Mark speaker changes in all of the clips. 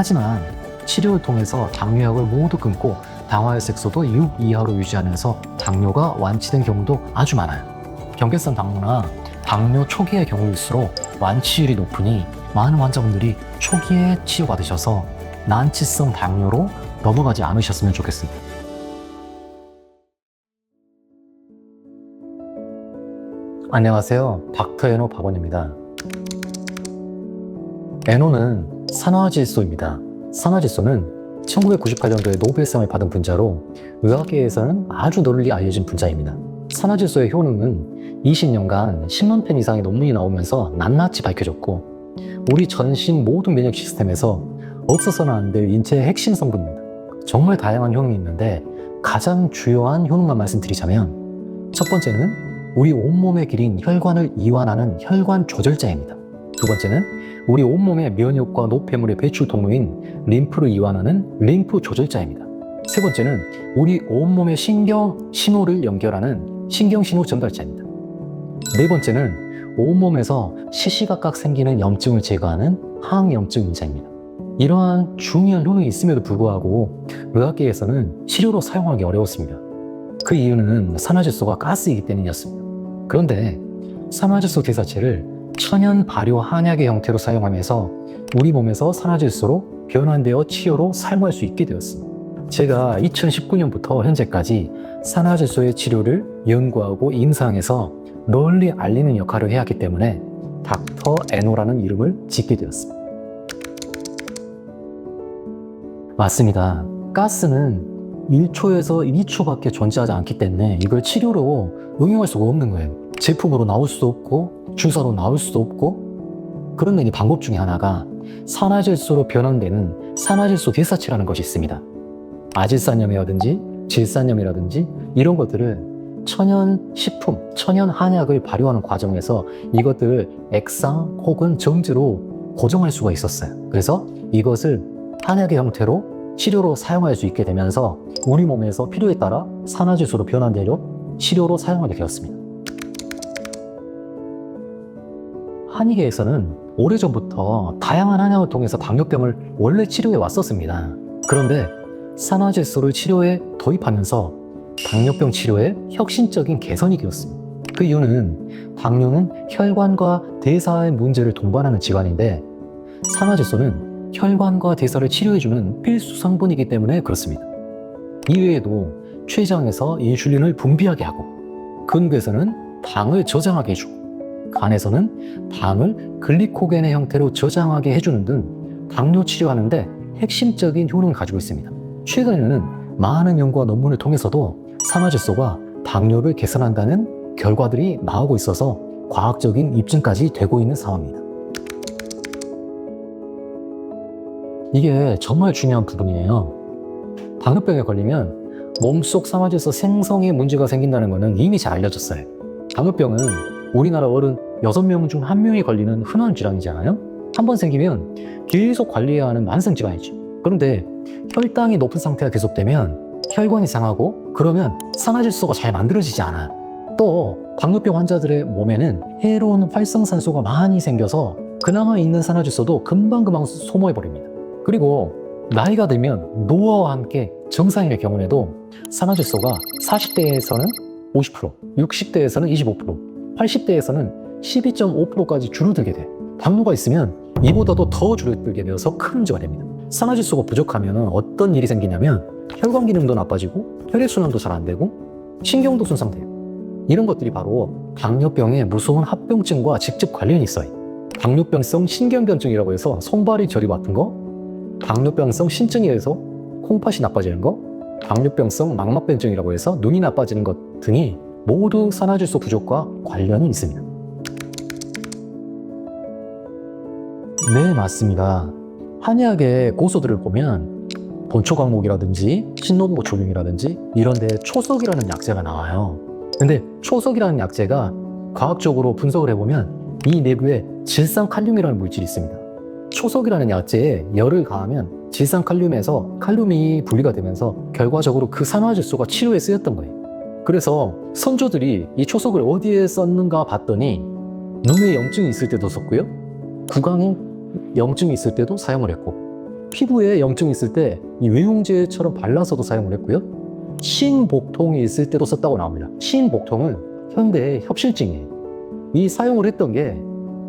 Speaker 1: 하지만 치료를 통해서 당뇨약을 모두 끊고 당화혈색소도 6 이하로 유지하면서 당뇨가 완치된 경우도 아주 많아요. 경계성 당뇨나 당뇨 초기의 경우일수록 완치율이 높으니 많은 환자분들이 초기에 치료받으셔서 난치성 당뇨로 넘어가지 않으셨으면 좋겠습니다. 안녕하세요. 닥터 에노 박원입니다. 에노는 산화질소입니다. 산화질소는 1998년도에 노벨상을 받은 분자로 의학계에서는 아주 널리 알려진 분자입니다. 산화질소의 효능은 20년간 10만 편 이상의 논문이 나오면서 낱낱이 밝혀졌고 우리 전신 모든 면역 시스템에서 없어서는 안 될 인체의 핵심 성분입니다. 정말 다양한 효능이 있는데 가장 주요한 효능만 말씀드리자면 첫 번째는 우리 온몸의 길인 혈관을 이완하는 혈관 조절자입니다. 두 번째는 우리 온몸의 면역과 노폐물의 배출 통로인 림프를 이완하는 림프 조절자입니다. 세 번째는 우리 온몸의 신경 신호를 연결하는 신경 신호 전달자입니다. 네 번째는 온몸에서 시시각각 생기는 염증을 제거하는 항염증 인자입니다. 이러한 중요한 효능이 있음에도 불구하고 의학계에서는 치료로 사용하기 어려웠습니다. 그 이유는 산화질소가 가스이기 때문이었습니다. 그런데 산화질소 대사체를 천연 발효 한약의 형태로 사용하면서 우리 몸에서 산화질소로 변환되어 치료로 사용할 수 있게 되었습니다. 제가 2019년부터 현재까지 산화질소의 치료를 연구하고 임상에서 널리 알리는 역할을 해왔기 때문에 닥터 에노라는 이름을 짓게 되었습니다. 맞습니다. 가스는 1초에서 2초밖에 존재하지 않기 때문에 이걸 치료로 응용할 수가 없는 거예요. 제품으로 나올 수도 없고 주사로 나올 수도 없고. 그런데 이 방법 중에 하나가 산화질소로 변환되는 산화질소 대사체라는 것이 있습니다. 아질산염이라든지 질산염이라든지 이런 것들을 천연 식품, 천연 한약을 발효하는 과정에서 이것들을 액상 혹은 정제로 고정할 수가 있었어요. 그래서 이것을 한약의 형태로 치료로 사용할 수 있게 되면서 우리 몸에서 필요에 따라 산화질소로 변환되려 치료로 사용하게 되었습니다. 한의계에서는 오래전부터 다양한 한약을 통해서 당뇨병을 원래 치료해 왔었습니다. 그런데 산화질소를 치료에 도입하면서 당뇨병 치료에 혁신적인 개선이 되었습니다. 그 이유는 당뇨는 혈관과 대사의 문제를 동반하는 질환인데 산화질소는 혈관과 대사를 치료해주는 필수 성분이기 때문에 그렇습니다. 이외에도 췌장에서 인슐린을 분비하게 하고 근육에서는 당을 저장하게 해주고 간에서는 당을 글리코겐의 형태로 저장하게 해주는 등 당뇨 치료하는데 핵심적인 효능을 가지고 있습니다. 최근에는 많은 연구와 논문을 통해서도 산화질소가 당뇨를 개선한다는 결과들이 나오고 있어서 과학적인 입증까지 되고 있는 상황입니다. 이게 정말 중요한 부분이에요. 당뇨병에 걸리면 몸속 산화질소 생성에 문제가 생긴다는 것은 이미 잘 알려졌어요. 당뇨병은 우리나라 어른 6명 중 1명이 걸리는 흔한 질환이잖아요. 한번 생기면 계속 관리해야 하는 만성 질환이죠. 그런데 혈당이 높은 상태가 계속되면 혈관이 상하고 그러면 산화질소가 잘 만들어지지 않아요. 또 당뇨병 환자들의 몸에는 해로운 활성산소가 많이 생겨서 그나마 있는 산화질소도 금방 소모해버립니다. 그리고 나이가 들면 노화와 함께 정상인의 경우에도 산화질소가 40대에서는 50%, 60대에서는 25%, 80대에서는 12.5%까지 줄어들게 돼요. 당뇨가 있으면 이보다도 더 줄어들게 되어서 큰 문제가 됩니다. 산화질소가 부족하면 어떤 일이 생기냐면 혈관 기능도 나빠지고 혈액순환도 잘 안 되고 신경도 손상돼요. 이런 것들이 바로 당뇨병의 무서운 합병증과 직접 관련이 있어요. 당뇨병성 신경변증이라고 해서 손발이 저리 같은 거, 당뇨병성 신증에 의해서 콩팥이 나빠지는 것, 당뇨병성 망막변증이라고 해서 눈이 나빠지는 것 등이 모두 산화질소 부족과 관련이 있습니다. 네, 맞습니다. 한의학의 고서들을 보면 본초강목이라든지 신론모초경이라든지 이런 데 초석이라는 약재가 나와요. 근데 초석이라는 약재가 과학적으로 분석을 해보면 이 내부에 질산칼륨이라는 물질이 있습니다. 초석이라는 약재에 열을 가하면 질산칼륨에서 칼륨이 분리가 되면서 결과적으로 그 산화질소가 치료에 쓰였던 거예요. 그래서 선조들이 이 초석을 어디에 썼는가 봤더니 눈에 염증이 있을 때도 썼고요, 구강에 염증이 있을 때도 사용을 했고, 피부에 염증이 있을 때 이 외용제처럼 발라서도 사용을 했고요. 신복통이 있을 때도 썼다고 나옵니다. 신복통은 현대의 협실증이에요. 이 사용을 했던 게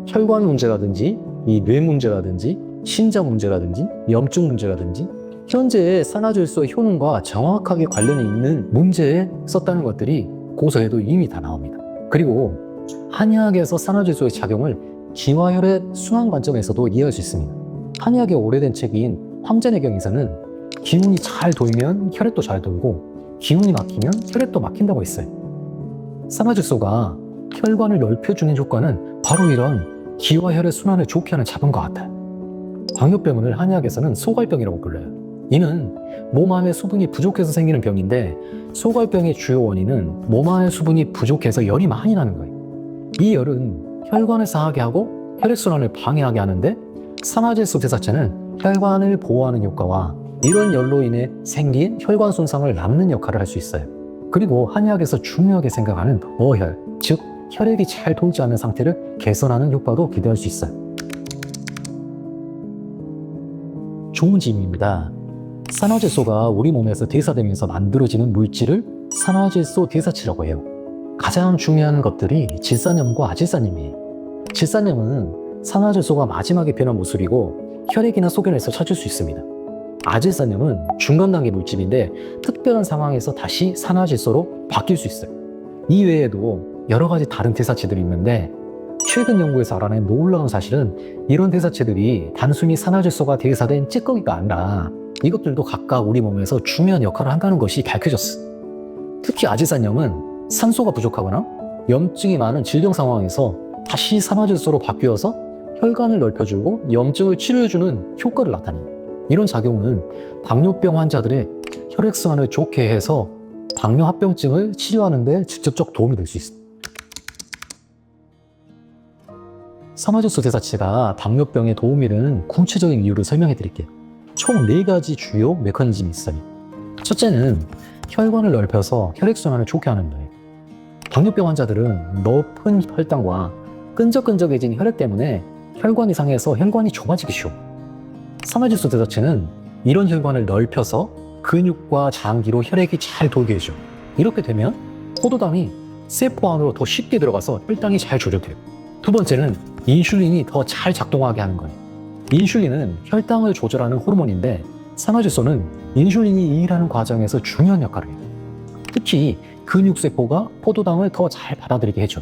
Speaker 1: 혈관 문제라든지 이 뇌 문제라든지 신장 문제라든지 염증 문제라든지 현재의 산화질소의 효능과 정확하게 관련이 있는 문제에 썼다는 것들이 고서에도 이미 다 나옵니다. 그리고 한의학에서 산화질소의 작용을 기화혈의 순환 관점에서도 이해할 수 있습니다. 한의학의 오래된 책인 황제내경에서는 기운이 잘 돌면 혈액도 잘 돌고 기운이 막히면 혈액도 막힌다고 했어요. 산화질소가 혈관을 넓혀주는 효과는 바로 이런 기화혈의 순환을 좋게 하는 작용과 같아요. 당뇨병을 한의학에서는 소갈병이라고 불러요. 이는 몸 안에 수분이 부족해서 생기는 병인데 소갈병의 주요 원인은 몸 안에 수분이 부족해서 열이 많이 나는 거예요. 이 열은 혈관을 상하게 하고 혈액순환을 방해하게 하는데 산화질소 대사체는 혈관을 보호하는 효과와 이런 열로 인해 생긴 혈관 손상을 막는 역할을 할 수 있어요. 그리고 한의학에서 중요하게 생각하는 어혈, 즉 혈액이 잘 돌지 않는 상태를 개선하는 효과도 기대할 수 있어요. 좋은 질문입니다. 산화질소가 우리 몸에서 대사되면서 만들어지는 물질을 산화질소 대사체라고 해요. 가장 중요한 것들이 질산염과 아질산염이에요. 질산염은 산화질소가 마지막에 변한 모습이고 혈액이나 소변에서 찾을 수 있습니다. 아질산염은 중간 단계 물질인데 특별한 상황에서 다시 산화질소로 바뀔 수 있어요. 이 외에도 여러 가지 다른 대사체들이 있는데 최근 연구에서 알아낸 놀라운 사실은 이런 대사체들이 단순히 산화질소가 대사된 찌꺼기가 아니라 이것들도 각각 우리 몸에서 중요한 역할을 한다는 것이 밝혀졌어. 특히 아질산염은 산소가 부족하거나 염증이 많은 질병 상황에서 다시 산화질소로 바뀌어서 혈관을 넓혀주고 염증을 치료해주는 효과를 나타내요. 이런 작용은 당뇨병 환자들의 혈액순환을 좋게 해서 당뇨합병증을 치료하는 데 직접적 도움이 될 수 있습니다. 산화질소 대사체가 당뇨병에 도움이 되는 구체적인 이유를 설명해 드릴게요. 총 4가지 주요 메커니즘이 있어요. 첫째는 혈관을 넓혀서 혈액순환을 좋게 하는 거예요. 당뇨병 환자들은 높은 혈당과 끈적끈적해진 혈액 때문에 혈관이 상해서 혈관이 좁아지기 쉬워. 산화질소 대사체는 이런 혈관을 넓혀서 근육과 장기로 혈액이 잘 돌게 해줘. 이렇게 되면 포도당이 세포 안으로 더 쉽게 들어가서 혈당이 잘 조절돼요. 두 번째는 인슐린이 더 잘 작동하게 하는 거예요. 인슐린은 혈당을 조절하는 호르몬인데 산화질소는 인슐린이 일하는 과정에서 중요한 역할을 해요. 특히 근육세포가 포도당을 더 잘 받아들이게 해줘.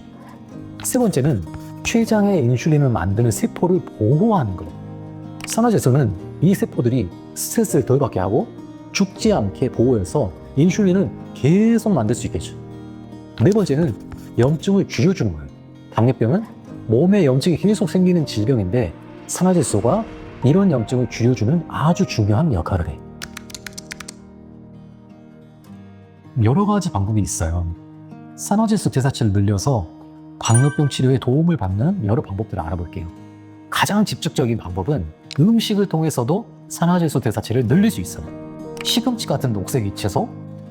Speaker 1: 세 번째는 췌장에 인슐린을 만드는 세포를 보호하는 거예요. 산화질소는 이 세포들이 스트레스를 덜 받게 하고 죽지 않게 보호해서 인슐린을 계속 만들 수 있게 해줘. 네 번째는 염증을 줄여주는 거예요. 당뇨병은 몸에 염증이 계속 생기는 질병인데 산화질소가 이런 염증을 줄여주는 아주 중요한 역할을 해. 여러 가지 방법이 있어요. 산화질소 대사체를 늘려서 당뇨병 치료에 도움을 받는 여러 방법들을 알아볼게요. 가장 직접적인 방법은 음식을 통해서도 산화질소 대사체를 늘릴 수 있어요. 시금치 같은 녹색 잎채소,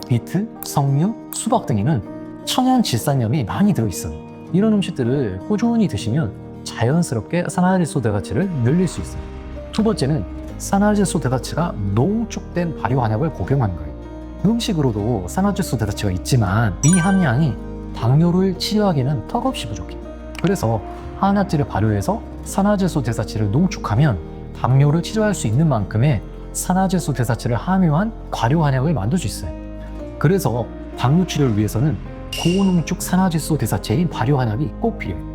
Speaker 1: 비트, 석류, 수박 등에는 천연 질산염이 많이 들어있어요. 이런 음식들을 꾸준히 드시면 자연스럽게 산화질소 대사체를 늘릴 수 있어요. 두 번째는 산화질소 대사체가 농축된 발효한약을 복용하는 거예요. 음식으로도 산화질소 대사체가 있지만 이 함량이 당뇨를 치료하기는 턱없이 부족해요. 그래서 한약재를 발효해서 산화질소 대사체를 농축하면 당뇨를 치료할 수 있는 만큼의 산화질소 대사체를 함유한 발효한약을 만들 수 있어요. 그래서 당뇨 치료를 위해서는 고농축 산화질소 대사체인 발효한약이 꼭 필요해요.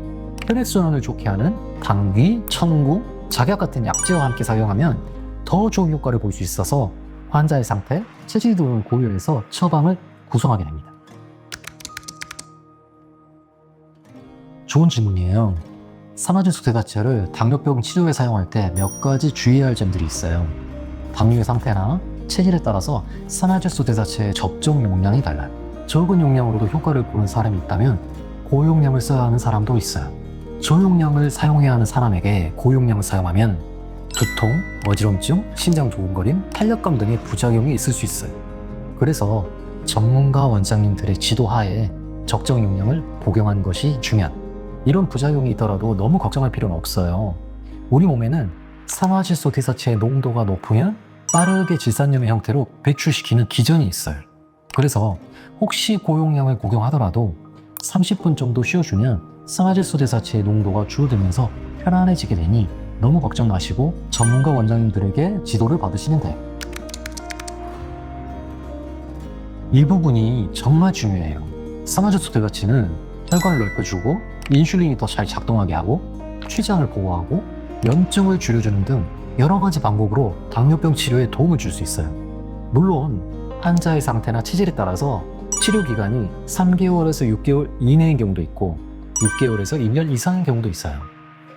Speaker 1: 혈액순환을 좋게 하는 당귀, 청구, 작약 같은 약재와 함께 사용하면 더 좋은 효과를 볼 수 있어서 환자의 상태, 체질 등을 고려해서 처방을 구성하게 됩니다. 좋은 질문이에요. 산화질소 대사체를 당뇨병 치료에 사용할 때 몇 가지 주의해야 할 점들이 있어요. 당뇨의 상태나 체질에 따라서 산화질소 대사체의 접종 용량이 달라요. 적은 용량으로도 효과를 보는 사람이 있다면 고용량을 써야 하는 사람도 있어요. 저용량을 사용해야 하는 사람에게 고용량을 사용하면 두통, 어지럼증, 심장 두근거림, 탄력감 등의 부작용이 있을 수 있어요. 그래서 전문가 원장님들의 지도하에 적정 용량을 복용하는 것이 중요합니다. 이런 부작용이 있더라도 너무 걱정할 필요는 없어요. 우리 몸에는 산화질소 대사체의 농도가 높으면 빠르게 질산염의 형태로 배출시키는 기전이 있어요. 그래서 혹시 고용량을 복용하더라도 30분 정도 쉬어주면 산화질소 대사체의 농도가 줄어들면서 편안해지게 되니 너무 걱정 마시고 전문가 원장님들에게 지도를 받으시면 돼요. 이 부분이 정말 중요해요. 산화질소 대사체는 혈관을 넓혀주고 인슐린이 더 잘 작동하게 하고 췌장을 보호하고 염증을 줄여주는 등 여러 가지 방법으로 당뇨병 치료에 도움을 줄 수 있어요. 물론 환자의 상태나 체질에 따라서 치료 기간이 3개월에서 6개월 이내인 경우도 있고 6개월에서 1년 이상인 경우도 있어요.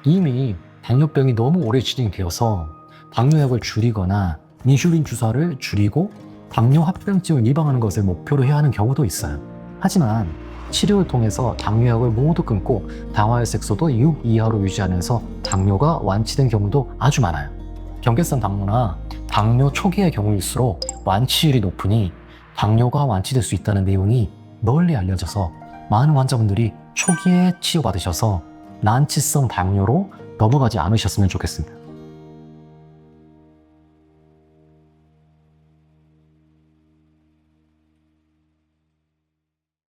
Speaker 1: 이미 당뇨병이 너무 오래 진행되어서 당뇨약을 줄이거나 인슐린 주사를 줄이고 당뇨 합병증을 예방하는 것을 목표로 해야 하는 경우도 있어요. 하지만 치료를 통해서 당뇨약을 모두 끊고 당화혈색소도 6 이하로 유지하면서 당뇨가 완치된 경우도 아주 많아요. 경계성 당뇨나 당뇨 초기의 경우일수록 완치율이 높으니 당뇨가 완치될 수 있다는 내용이 널리 알려져서 많은 환자분들이 초기에 치료받으셔서 난치성 당뇨로 넘어가지 않으셨으면 좋겠습니다.